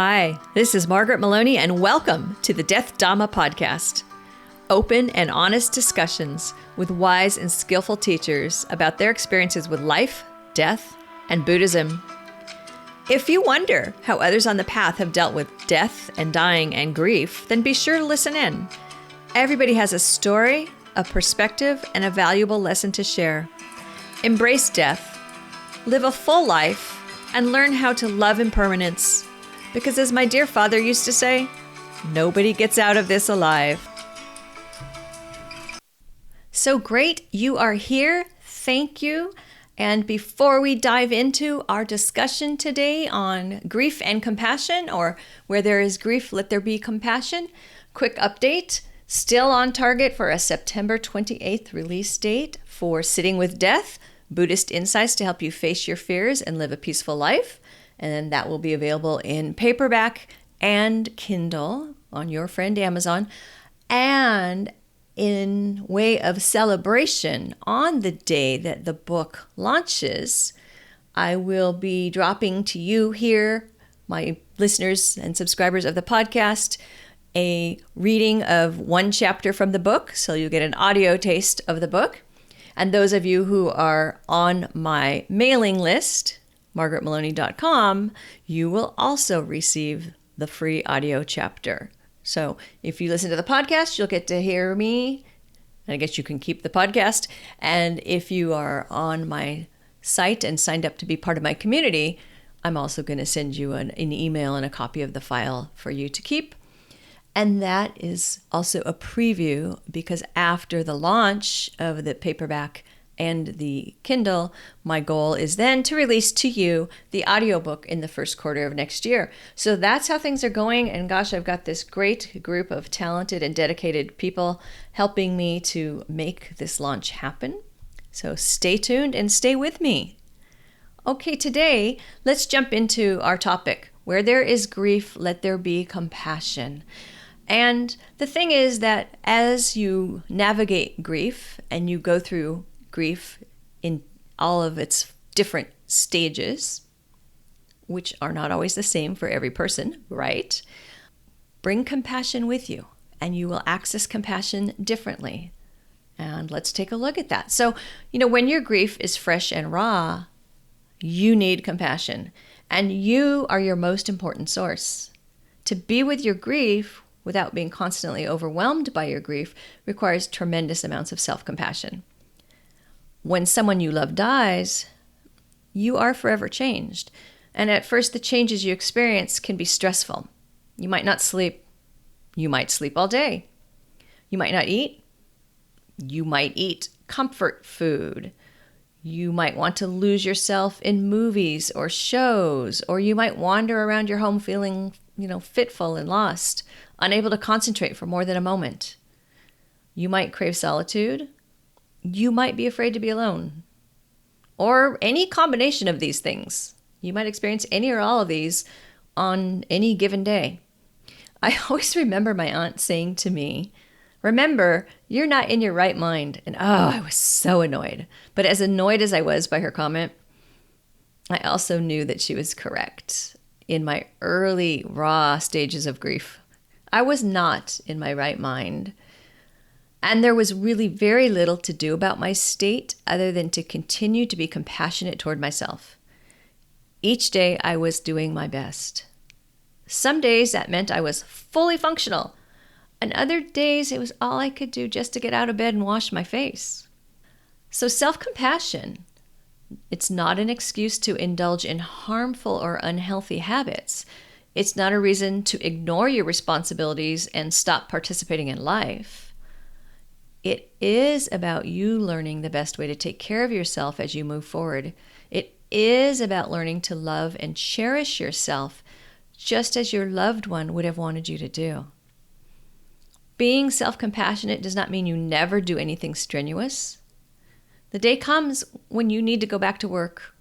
Hi, this is Margaret Maloney, and welcome to the Death Dhamma podcast. Open and honest discussions with wise and skillful teachers about their experiences with life, death, and Buddhism. If you wonder how others on the path have dealt with death and dying and grief, then be sure to listen in. Everybody has a story, a perspective, and a valuable lesson to share. Embrace death, live a full life, and learn how to love impermanence. Because as my dear father used to say, nobody gets out of this alive. So great you are here. Thank you. And before we dive into our discussion today on grief and compassion, or where there is grief, let there be compassion, quick update. Still on target for a September 28th release date for Sitting with Death, Buddhist Insights to help you face your fears and live a peaceful life. And that will be available in paperback and Kindle on your friend Amazon. And in way of celebration, on the day that the book launches, I will be dropping to you here, my listeners and subscribers of the podcast, a reading of one chapter from the book. So you'll get an audio taste of the book. And those of you who are on my mailing list, margaretmaloney.com, you will also receive the free audio chapter. So if you listen to the podcast, you'll get to hear me. And I guess you can keep the podcast. And if you are on my site and signed up to be part of my community, I'm also going to send you an email and a copy of the file for you to keep. And that is also a preview, because after the launch of the paperback and the Kindle, my goal is then to release to you the audiobook in the first quarter of next year. So that's how things are going. And gosh, I've got this great group of talented and dedicated people helping me to make this launch happen. So stay tuned and stay with me. Okay, today, let's jump into our topic. Where there is grief, let there be compassion. And the thing is that as you navigate grief and you go through grief in all of its different stages, which are not always the same for every person, right? Bring compassion with you, and you will access compassion differently. And let's take a look at that. So, when your grief is fresh and raw, you need compassion, and you are your most important source. To be with your grief without being constantly overwhelmed by your grief requires tremendous amounts of self-compassion. When someone you love dies, you are forever changed. And at first, the changes you experience can be stressful. You might not sleep. You might sleep all day. You might not eat. You might eat comfort food. You might want to lose yourself in movies or shows, or you might wander around your home feeling, fitful and lost, unable to concentrate for more than a moment. You might crave solitude. You might be afraid to be alone, or any combination of these things. You might experience any or all of these on any given day. I always remember my aunt saying to me, "Remember, you're not in your right mind." And I was so annoyed. But as annoyed as I was by her comment, I also knew that she was correct. In my early raw stages of grief, I was not in my right mind. And there was really very little to do about my state other than to continue to be compassionate toward myself. Each day I was doing my best. Some days that meant I was fully functional, and other days it was all I could do just to get out of bed and wash my face. So self-compassion, it's not an excuse to indulge in harmful or unhealthy habits. It's not a reason to ignore your responsibilities and stop participating in life. It is about you learning the best way to take care of yourself as you move forward. It is about learning to love and cherish yourself just as your loved one would have wanted you to do. Being self-compassionate does not mean you never do anything strenuous. The day comes when you need to go back to work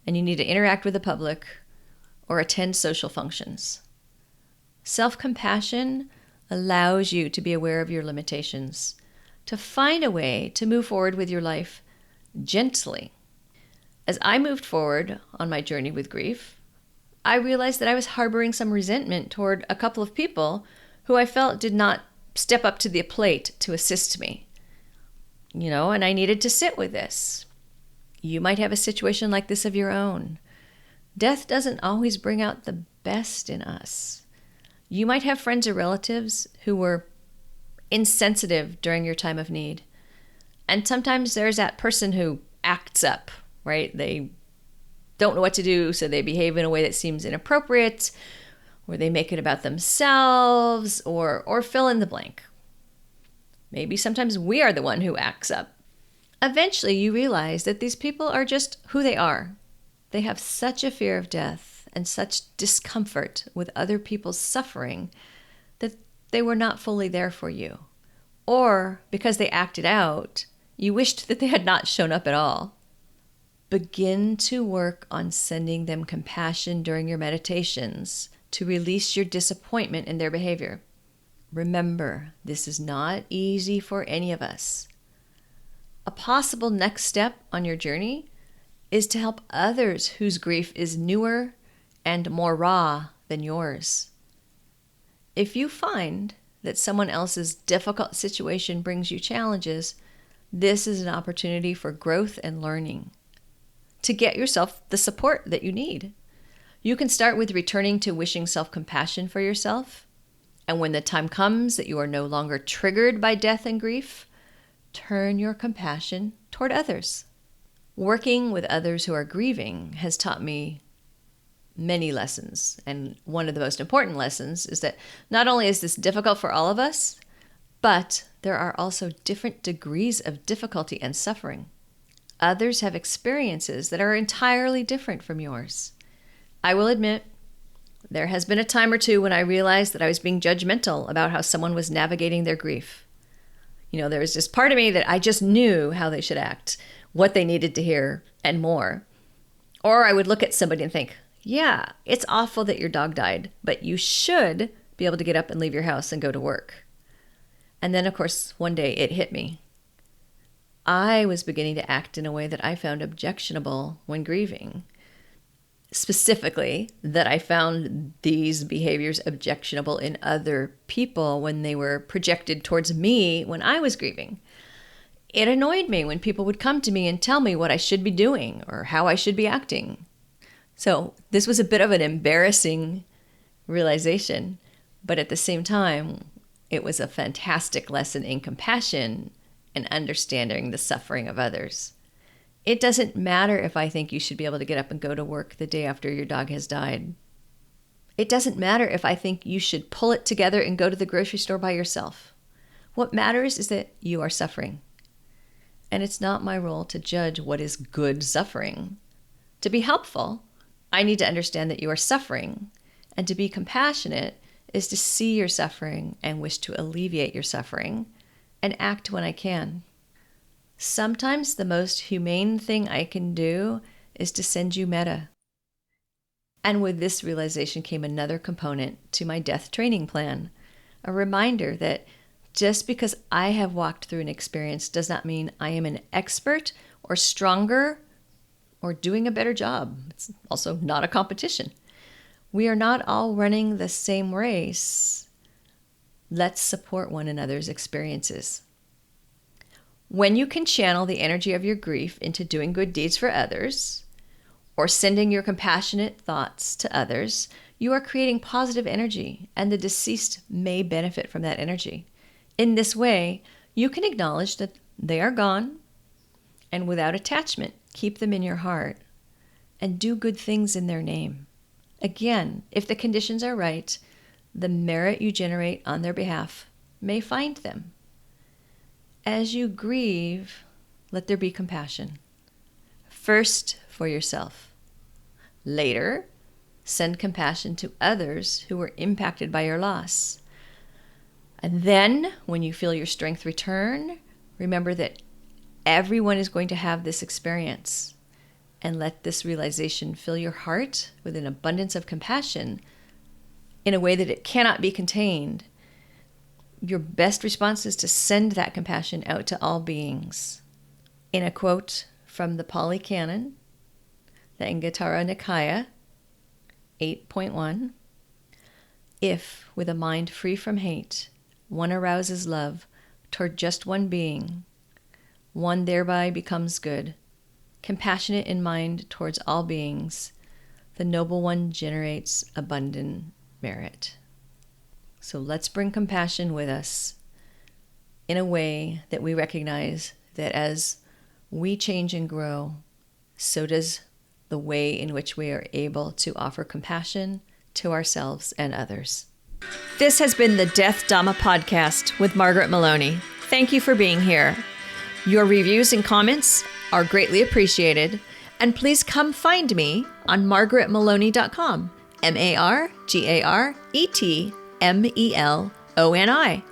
and you need to interact with the public or attend social functions. Self-compassion allows you to be aware of your limitations, to find a way to move forward with your life gently. As I moved forward on my journey with grief, I realized that I was harboring some resentment toward a couple of people who I felt did not step up to the plate to assist me. And I needed to sit with this. You might have a situation like this of your own. Death doesn't always bring out the best in us. You might have friends or relatives who were insensitive during your time of need. And sometimes there's that person who acts up, right? They don't know what to do, so they behave in a way that seems inappropriate, or they make it about themselves, or fill in the blank. Maybe sometimes we are the one who acts up. Eventually, you realize that these people are just who they are. They have such a fear of death and such discomfort with other people's suffering that they were not fully there for you. Or because they acted out, you wished that they had not shown up at all. Begin to work on sending them compassion during your meditations to release your disappointment in their behavior. Remember, this is not easy for any of us. A possible next step on your journey is to help others whose grief is newer and more raw than yours. If you find that someone else's difficult situation brings you challenges, this is an opportunity for growth and learning. To get yourself the support that you need. You can start with returning to wishing self-compassion for yourself. And when the time comes that you are no longer triggered by death and grief, turn your compassion toward others. Working with others who are grieving has taught me many lessons. And one of the most important lessons is that not only is this difficult for all of us, but there are also different degrees of difficulty and suffering. Others have experiences that are entirely different from yours. I will admit, there has been a time or two when I realized that I was being judgmental about how someone was navigating their grief. There was just part of me that I just knew how they should act, what they needed to hear, and more. Or I would look at somebody and think, yeah, it's awful that your dog died, but you should be able to get up and leave your house and go to work. And then, of course, one day it hit me. I was beginning to act in a way that I found objectionable when grieving. Specifically, that I found these behaviors objectionable in other people when they were projected towards me when I was grieving. It annoyed me when people would come to me and tell me what I should be doing or how I should be acting. So this was a bit of an embarrassing realization, but at the same time, it was a fantastic lesson in compassion and understanding the suffering of others. It doesn't matter if I think you should be able to get up and go to work the day after your dog has died. It doesn't matter if I think you should pull it together and go to the grocery store by yourself. What matters is that you are suffering. And it's not my role to judge what is good suffering. To be helpful, I need to understand that you are suffering. And to be compassionate is to see your suffering and wish to alleviate your suffering and act when I can. Sometimes the most humane thing I can do is to send you metta. And with this realization came another component to my death training plan, a reminder that just because I have walked through an experience does not mean I am an expert or stronger or doing a better job. It's also not a competition. We are not all running the same race. Let's support one another's experiences. When you can channel the energy of your grief into doing good deeds for others, or sending your compassionate thoughts to others, you are creating positive energy, and the deceased may benefit from that energy. In this way, you can acknowledge that they are gone, and without attachment, keep them in your heart, and do good things in their name. Again, if the conditions are right, the merit you generate on their behalf may find them. As you grieve, let there be compassion. First for yourself. Later, send compassion to others who were impacted by your loss. And then, when you feel your strength return, remember that everyone is going to have this experience. And let this realization fill your heart with an abundance of compassion in a way that it cannot be contained. Your best response is to send that compassion out to all beings. In a quote from the Pali Canon, the Anguttara Nikaya, 8.1. If, with a mind free from hate, one arouses love toward just one being, one thereby becomes good, compassionate in mind towards all beings, the noble one generates abundant merit. So let's bring compassion with us in a way that we recognize that as we change and grow, so does the way in which we are able to offer compassion to ourselves and others. This has been the Death Dhamma podcast with Margaret Maloney. Thank you for being here. Your reviews and comments are greatly appreciated. And please come find me on margaretmaloney.com, MargaretMeloni.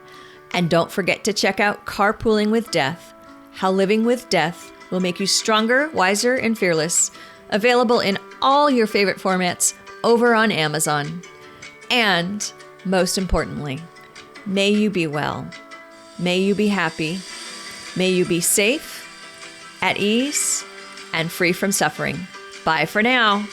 And don't forget to check out Carpooling with Death, How Living with Death Will Make You Stronger, Wiser, and Fearless, available in all your favorite formats over on Amazon. And most importantly, may you be well, may you be happy, may you be safe, at ease, and free from suffering. Bye for now.